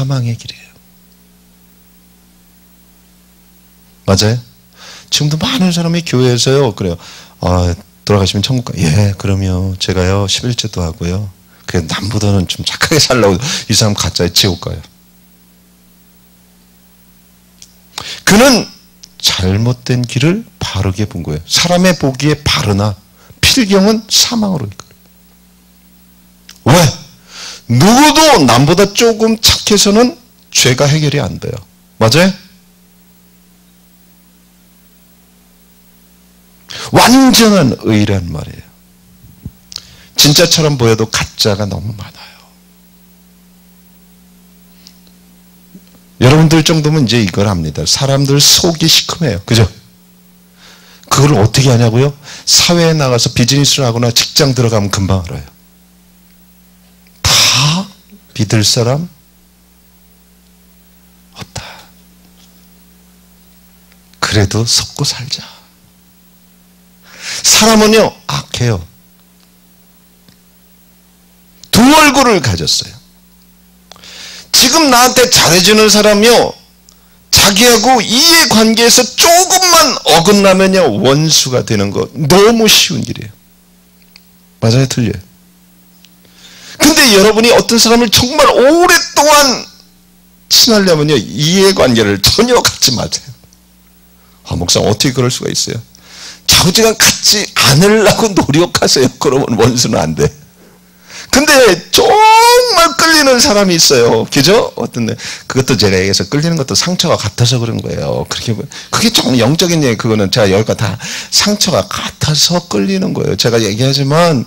사망의 길이에요. 맞아요? 지금도 많은 사람이 교회에서요, 그래요. 돌아가시면 천국 가. 예, 그러면 제가요, 11제도 하고요. 그래, 남보다는 좀 착하게 살라고 이 사람 가짜에 지옥 가요. 그는 잘못된 길을 바르게 본 거예요. 사람의 보기에 바르나 필경은 사망으로 이끌어요. 왜? 누구도 남보다 조금 착해서는 죄가 해결이 안 돼요. 맞아요? 완전한 의란 말이에요. 진짜처럼 보여도 가짜가 너무 많아요. 여러분들 정도면 이제 이걸 압니다. 사람들 속이 시커매요. 그죠? 그걸 어떻게 하냐고요? 사회에 나가서 비즈니스를 하거나 직장 들어가면 금방 알아요. 다 믿을 사람 없다. 그래도 섞고 살자. 사람은요, 악해요. 두 얼굴을 가졌어요. 지금 나한테 잘해주는 사람이요, 자기하고 이해관계에서 조금만 어긋나면요, 원수가 되는 거 너무 쉬운 길이에요. 맞아요? 틀려요? 근데 여러분이 어떤 사람을 정말 오랫동안 친하려면요, 이해관계를 전혀 갖지 마세요. 목사님 어떻게 그럴 수가 있어요? 좌우지간 갖지 않으려고 노력하세요. 그러면 원수는 안 돼. 근데 정말 끌리는 사람이 있어요. 그죠? 어떤데? 그것도 제가 얘기해서 끌리는 것도 상처가 같아서 그런 거예요. 그게 좀 영적인 얘기, 그거는 제가 여기가 다 상처가 같아서 끌리는 거예요. 제가 얘기하지만,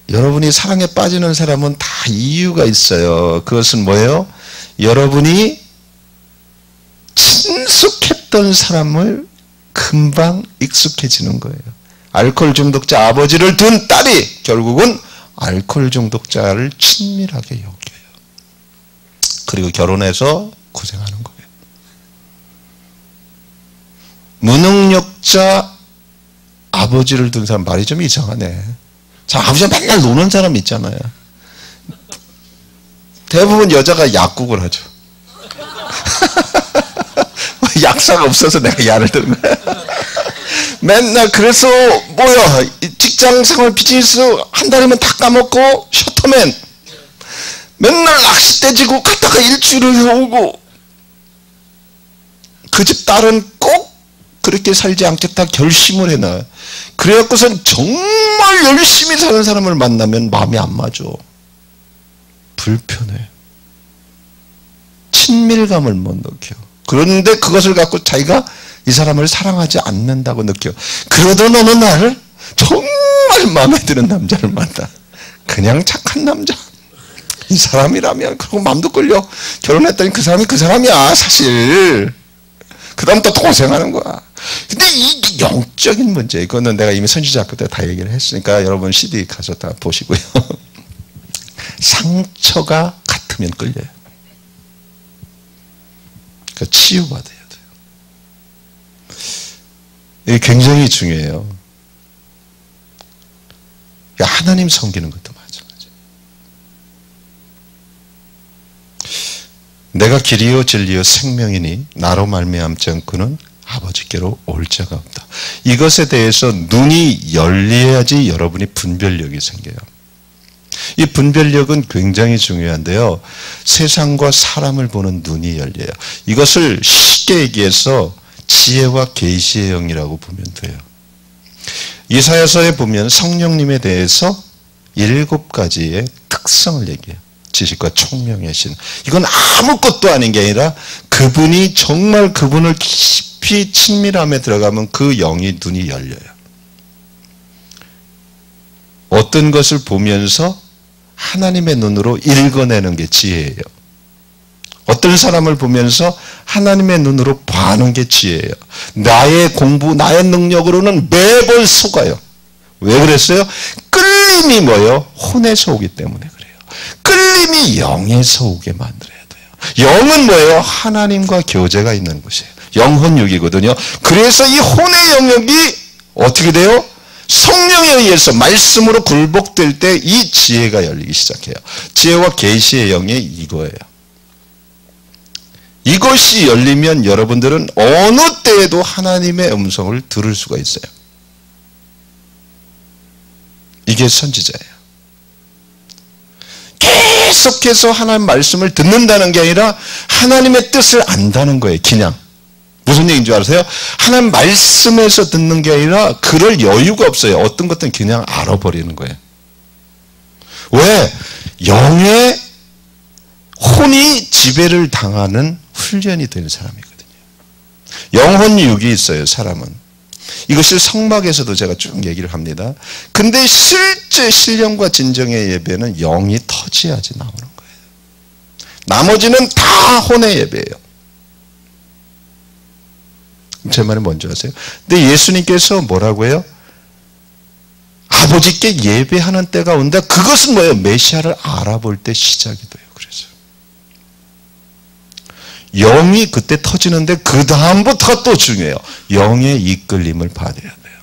여러분이 사랑에 빠지는 사람은 다 이유가 있어요. 그것은 뭐예요? 여러분이 친숙했던 사람을 금방 익숙해지는 거예요. 알코올 중독자 아버지를 둔 딸이 결국은 알코올 중독자를 친밀하게 여겨요. 그리고 결혼해서 고생하는 거예요. 무능력자 아버지를 둔 사람, 말이 좀 이상하네. 자, 아버지가 맨날 노는 사람 있잖아요. 대부분 여자가 약국을 하죠. 약사가 없어서 내가 약을 드는 거야. 맨날 그래서 뭐야, 직장생활 비즈니스 한 달이면 다 까먹고 셔터맨 맨날 낚싯대 지고 갔다가 일주일을 오고, 그 집 딸은 꼭 그렇게 살지 않겠다 결심을 해놔요. 그래갖고선 정말 열심히 사는 사람을 만나면 마음이 안 맞아. 불편해. 친밀감을 못 느껴. 그런데 그것을 갖고 자기가 이 사람을 사랑하지 않는다고 느껴. 그러던 어느 날 정말 마음에 드는 남자를 만나. 그냥 착한 남자. 이 사람이라면, 그리고 마음도 끌려. 결혼했더니 그 사람이 그 사람이야, 사실. 그 다음부터 고생하는 거야. 근데 이 영적인 문제, 이거는 내가 이미 선지자학교 때 다 얘기를 했으니까 여러분 CD 가서 다 보시고요. 상처가 같으면 끌려요. 그러니까 치유받아야 돼요. 이게 굉장히 중요해요. 하나님 섬기는 것도 마찬가지예요. 내가 길이요 진리요 생명이니 나로 말미암지 않고는 아버지께로 올 자가 없다. 이것에 대해서 눈이 열려야지 여러분이 분별력이 생겨요. 이 분별력은 굉장히 중요한데요. 세상과 사람을 보는 눈이 열려요. 이것을 쉽게 얘기해서 지혜와 계시의 영이라고 보면 돼요. 이사야서에 보면 성령님에 대해서 7가지의 특성을 얘기해요. 지식과 총명의 신. 이건 아무것도 아닌 게 아니라 그분이 정말 그분을 깊이 친밀함에 들어가면 그 영이 눈이 열려요. 어떤 것을 보면서 하나님의 눈으로 읽어내는 게 지혜예요. 어떤 사람을 보면서 하나님의 눈으로 봐는 게 지혜예요. 나의 공부, 나의 능력으로는 매번 속아요. 왜 그랬어요? 끌림이 뭐예요? 혼에서 오기 때문에 그래요. 끌림이 영에서 오게 만들어야 돼요. 영은 뭐예요? 하나님과 교제가 있는 곳이에요. 영혼육이거든요. 그래서 이 혼의 영역이 어떻게 돼요? 성령에 의해서 말씀으로 굴복될 때 이 지혜가 열리기 시작해요. 지혜와 계시의 영이 이거예요. 이것이 열리면 여러분들은 어느 때에도 하나님의 음성을 들을 수가 있어요. 이게 선지자예요. 계속해서 하나님 말씀을 듣는다는 게 아니라 하나님의 뜻을 안다는 거예요. 그냥. 무슨 얘기인 줄 아세요? 하나님 말씀에서 듣는 게 아니라 그럴 여유가 없어요. 어떤 것들은 그냥 알아버리는 거예요. 왜? 영의 혼이 지배를 당하는 훈련이 되는 사람이거든요. 영혼육이 있어요, 사람은. 이것을 성막에서도 제가 쭉 얘기를 합니다. 근데 실제 신령과 진정의 예배는 영이 터지야지 나오는 거예요. 나머지는 다 혼의 예배예요. 제 말이 뭔지 아세요? 근데 예수님께서 뭐라고 해요? 아버지께 예배하는 때가 온다. 그것은 뭐예요? 메시아를 알아볼 때 시작이 돼요. 그래서 영이 그때 터지는데 그 다음부터가 또 중요해요. 영의 이끌림을 받아야 돼요.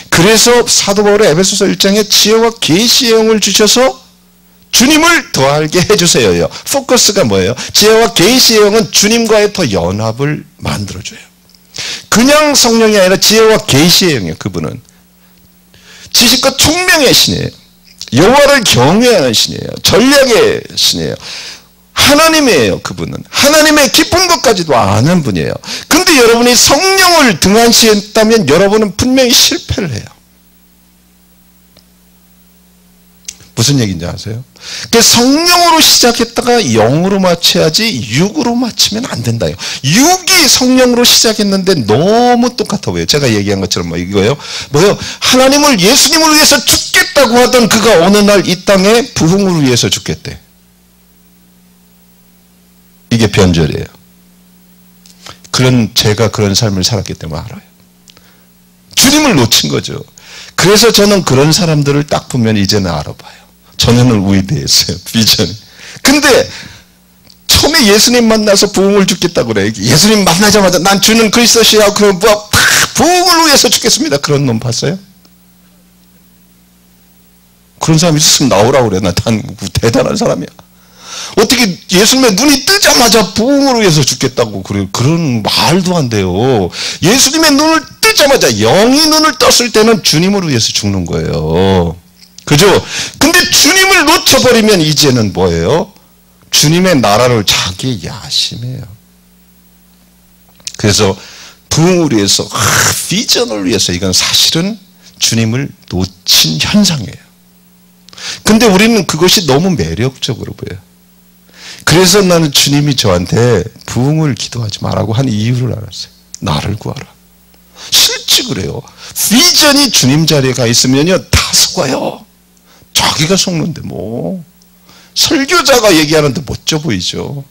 그래서 사도 바울의 에베소서 1장에 지혜와 계시의 영을 주셔서 주님을 더 알게 해주세요. 포커스가 뭐예요? 지혜와 계시의 영은 주님과의 더 연합을 만들어줘요. 그냥 성령이 아니라 지혜와 계시의 영이에요. 그분은 지식과 총명의 신이에요. 여호와를 경외하는 신이에요. 전략의 신이에요. 하나님이에요. 그분은 하나님의 깊은 것까지도 아는 분이에요. 근데 여러분이 성령을 등한시했다면 여러분은 분명히 실패를 해요. 무슨 얘기인지 아세요? 성령으로 시작했다가 영으로 마쳐야지 육으로 마치면 안 된다요. 육이 성령으로 시작했는데 너무 똑같아 보여요. 제가 얘기한 것처럼 뭐 이거예요. 뭐요? 하나님을 예수님을 위해서 죽겠다고 하던 그가 어느 날 이 땅에 부흥을 위해서 죽겠대. 이게 변절이에요. 제가 그런 삶을 살았기 때문에 알아요. 주님을 놓친 거죠. 그래서 저는 그런 사람들을 딱 보면 이제는 알아봐요. 전에는 위대했어요. 비전이. 근데 처음에 예수님 만나서 부흥을 죽겠다고 그래. 예수님 만나자마자 난 주는 그리스도시야. 그럼 부흥을 위해서 죽겠습니다. 그런 놈 봤어요? 그런 사람 있었으면 나오라고 그래. 난 대단한 사람이야. 어떻게 예수님의 눈이 뜨자마자 부흥을 위해서 죽겠다고 그래요. 그런 말도 안 돼요. 예수님의 눈을 뜨자마자 영이 눈을 떴을 때는 주님을 위해서 죽는 거예요. 그죠? 근데 주님을 놓쳐버리면 이제는 뭐예요? 주님의 나라를 자기 야심해요. 그래서 부흥을 위해서, 비전을 위해서 이건 사실은 주님을 놓친 현상이에요. 근데 우리는 그것이 너무 매력적으로 보여요. 그래서 나는 주님이 저한테 부흥을 기도하지 말라고 한 이유를 알았어요. 나를 구하라. 실제 그래요. 비전이 주님 자리에 가 있으면요 다 속아요. 자기가 속는데 뭐 설교자가 얘기하는데 멋져 보이죠.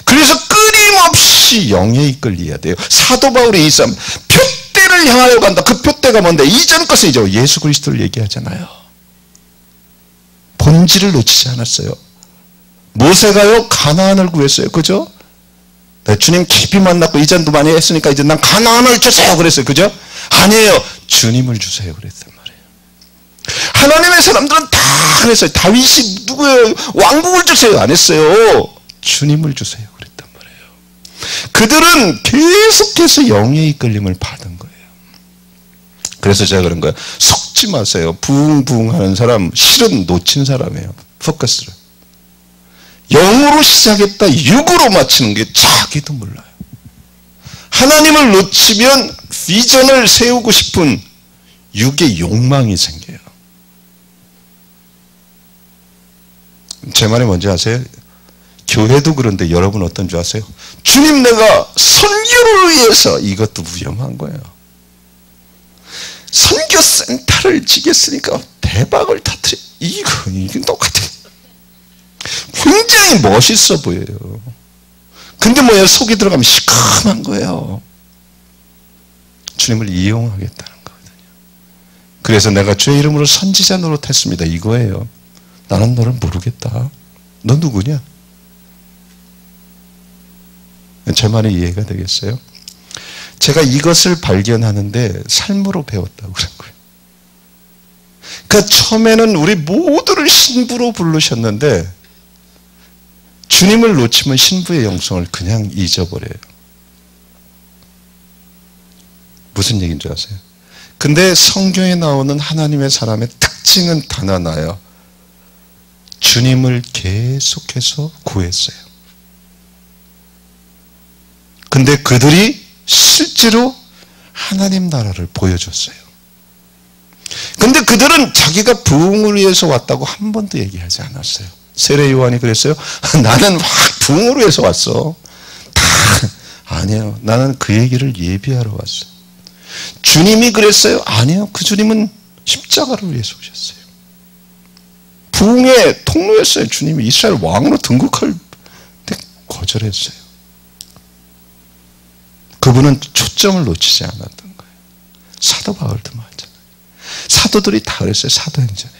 그래서 끊임없이 영에 이끌려야 돼요. 사도 바울의 이 삶, 표대를 향하여 간다. 그 표대가 뭔데? 이전 것은 이제 예수 그리스도를 얘기하잖아요. 본질을 놓치지 않았어요. 모세가요 가나안을 구했어요. 그죠? 네, 주님 깊이 만났고 이전도 많이 했으니까 이제 난 가나안을 주세요 그랬어요. 그죠? 아니에요. 주님을 주세요 그랬단 말이에요. 하나님의 사람들은 다 그랬어요. 다윗이 누구예요? 왕국을 주세요 안 했어요. 주님을 주세요 그랬단 말이에요. 그들은 계속해서 영의 이끌림을 받은 거예요. 그래서 제가 그런 거예요. 속지 마세요. 부흥하는 사람 실은 놓친 사람이에요. 포커스를. 영으로 시작했다 육으로 마치는 게 자기도 몰라요. 하나님을 놓치면 비전을 세우고 싶은 육의 욕망이 생겨요. 제 말이 뭔지 아세요? 교회도 그런데 여러분 어떤 줄 아세요? 주님 내가 선교를 위해서 이것도 위험한 거예요. 선교센터를 지겠으니까 대박을 터뜨려. 이게 똑같아요. 굉장히 멋있어 보여요. 근데 뭐예요? 속이 들어가면 시커먼 거예요. 주님을 이용하겠다는 거거든요. 그래서 내가 주의 이름으로 선지자 노릇했습니다. 이거예요. 나는 너를 모르겠다. 너 누구냐? 제 말이 이해가 되겠어요? 제가 이것을 발견하는데 삶으로 배웠다고 그런 거예요. 그 처음에는 우리 모두를 신부로 부르셨는데 주님을 놓치면 신부의 영성을 그냥 잊어버려요. 무슨 얘기인지 아세요? 근데 성경에 나오는 하나님의 사람의 특징은 단 하나예요. 주님을 계속해서 구했어요. 근데 그들이 실제로 하나님 나라를 보여줬어요. 근데 그들은 자기가 부흥을 위해서 왔다고 한 번도 얘기하지 않았어요. 세례 요한이 그랬어요. 나는 막 부흥을 위해서 왔어. 아니에요. 나는 그 얘기를 예비하러 왔어요. 주님이 그랬어요? 아니에요. 그 주님은 십자가를 위해서 오셨어요. 부흥의 통로였어요. 주님이 이스라엘 왕으로 등극할 때 거절했어요. 그분은 초점을 놓치지 않았던 거예요. 사도 바울도 마찬가지예요. 사도들이 다 그랬어요. 사도행전에.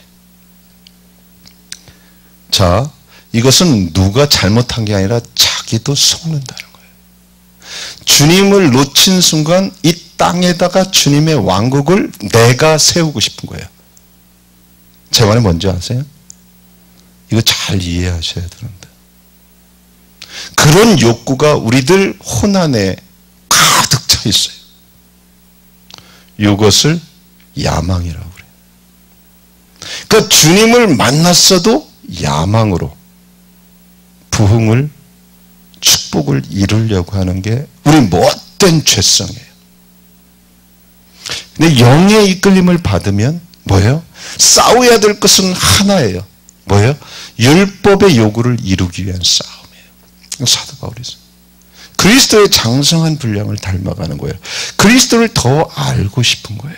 자, 이것은 누가 잘못한 게 아니라 자기도 속는다는 거예요. 주님을 놓친 순간 이 땅에다가 주님의 왕국을 내가 세우고 싶은 거예요. 제 말이 뭔지 아세요? 이거 잘 이해하셔야 되는데. 그런 욕구가 우리들 혼 안에 가득 차 있어요. 이것을 야망이라고 그래요. 그러니까 주님을 만났어도 야망으로 부흥을 축복을 이루려고 하는 게 우리 못된 죄성이에요. 근데 영의 이끌림을 받으면 뭐예요? 싸워야 될 것은 하나예요. 뭐예요? 율법의 요구를 이루기 위한 싸움이에요. 사도 바울이 그리스도의 장성한 분량을 닮아가는 거예요. 그리스도를 더 알고 싶은 거예요.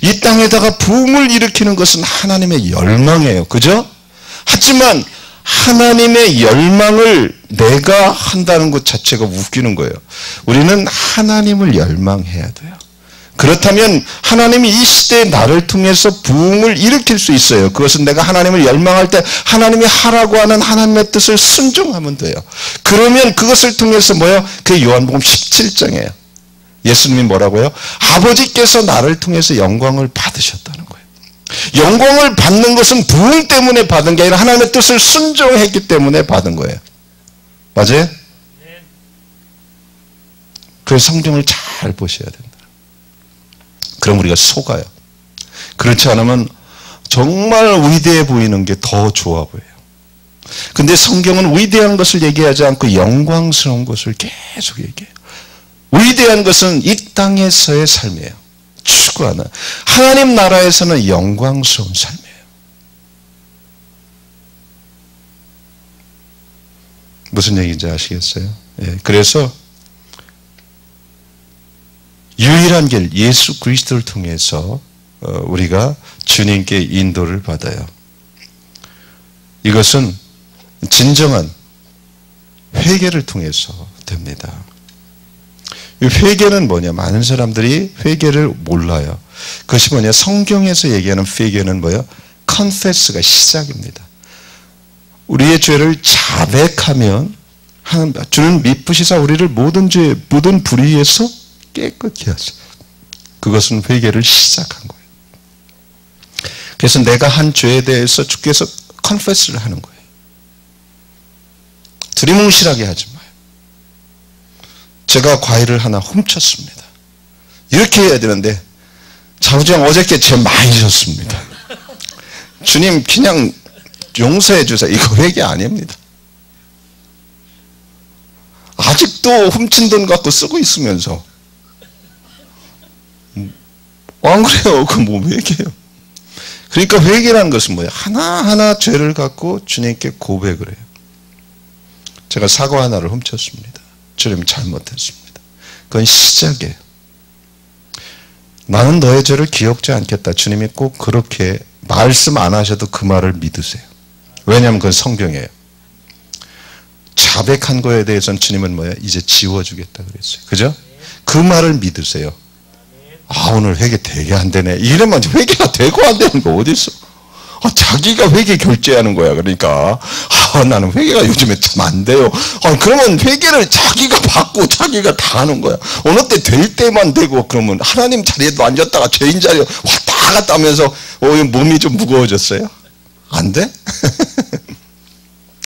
이 땅에다가 부흥을 일으키는 것은 하나님의 열망이에요. 그죠? 하지만 하나님의 열망을 내가 한다는 것 자체가 웃기는 거예요. 우리는 하나님을 열망해야 돼요. 그렇다면 하나님이 이 시대에 나를 통해서 부흥을 일으킬 수 있어요. 그것은 내가 하나님을 열망할 때 하나님이 하라고 하는 하나님의 뜻을 순종하면 돼요. 그러면 그것을 통해서 뭐예요? 그게 요한복음 17장이에요. 예수님이 뭐라고요? 아버지께서 나를 통해서 영광을 받으셨다는 거예요. 영광을 받는 것은 부흥 때문에 받은 게 아니라 하나님의 뜻을 순종했기 때문에 받은 거예요. 맞아요? 그래서 성경을 잘 보셔야 된다. 그럼 우리가 속아요. 그렇지 않으면 정말 위대해 보이는 게 더 좋아 보여요. 근데 성경은 위대한 것을 얘기하지 않고 영광스러운 것을 계속 얘기해요. 위대한 것은 이 땅에서의 삶이에요. 추구하는. 하나님 나라에서는 영광스러운 삶이에요. 무슨 얘기인지 아시겠어요? 예, 그래서 유일한 길, 예수 그리스도를 통해서 우리가 주님께 인도를 받아요. 이것은 진정한 회개를 통해서 됩니다. 이 회개는 뭐냐? 많은 사람들이 회개를 몰라요. 그것이 뭐냐? 성경에서 얘기하는 회개는 뭐예요? confess가 시작입니다. 우리의 죄를 자백하면 주는 미쁘시사 우리를 모든 죄, 모든 불의에서 깨끗게 하세요. 그것은 회개를 시작한 거예요. 그래서 내가 한 죄에 대해서 주께서 confess를 하는 거예요. 두리뭉실하게 하지 마요. 제가 과일을 하나 훔쳤습니다. 이렇게 해야 되는데 자부장 어저께 죄 많이 졌습니다. 주님 그냥 용서해 주세요. 이거 회개 아닙니다. 아직도 훔친 돈 갖고 쓰고 있으면서 안 그래요? 그 뭐 회개예요? 그러니까 회개라는 것은 뭐예요? 하나하나 죄를 갖고 주님께 고백을 해요. 제가 사과 하나를 훔쳤습니다. 주님 잘못했습니다. 그건 시작이에요. 나는 너의 죄를 기억지 않겠다. 주님이 꼭 그렇게 말씀 안 하셔도 그 말을 믿으세요. 왜냐하면 그건 성경이에요. 자백한 거에 대해서는 주님은 뭐예요? 이제 지워주겠다 그랬어요. 그죠? 그 말을 믿으세요. 아 오늘 회개 되게 안 되네. 이러면 회개가 되고 안 되는 거 어디 있어? 자기가 회개 결제하는 거야. 그러니까 나는 회개가 요즘에 참 안 돼요. 그러면 회개를 자기가 받고 자기가 다 하는 거야. 어느 때 될 때만 되고 그러면 하나님 자리에도 앉았다가 죄인 자리에 왔다 갔다 오면서 몸이 좀 무거워졌어요? 안 돼?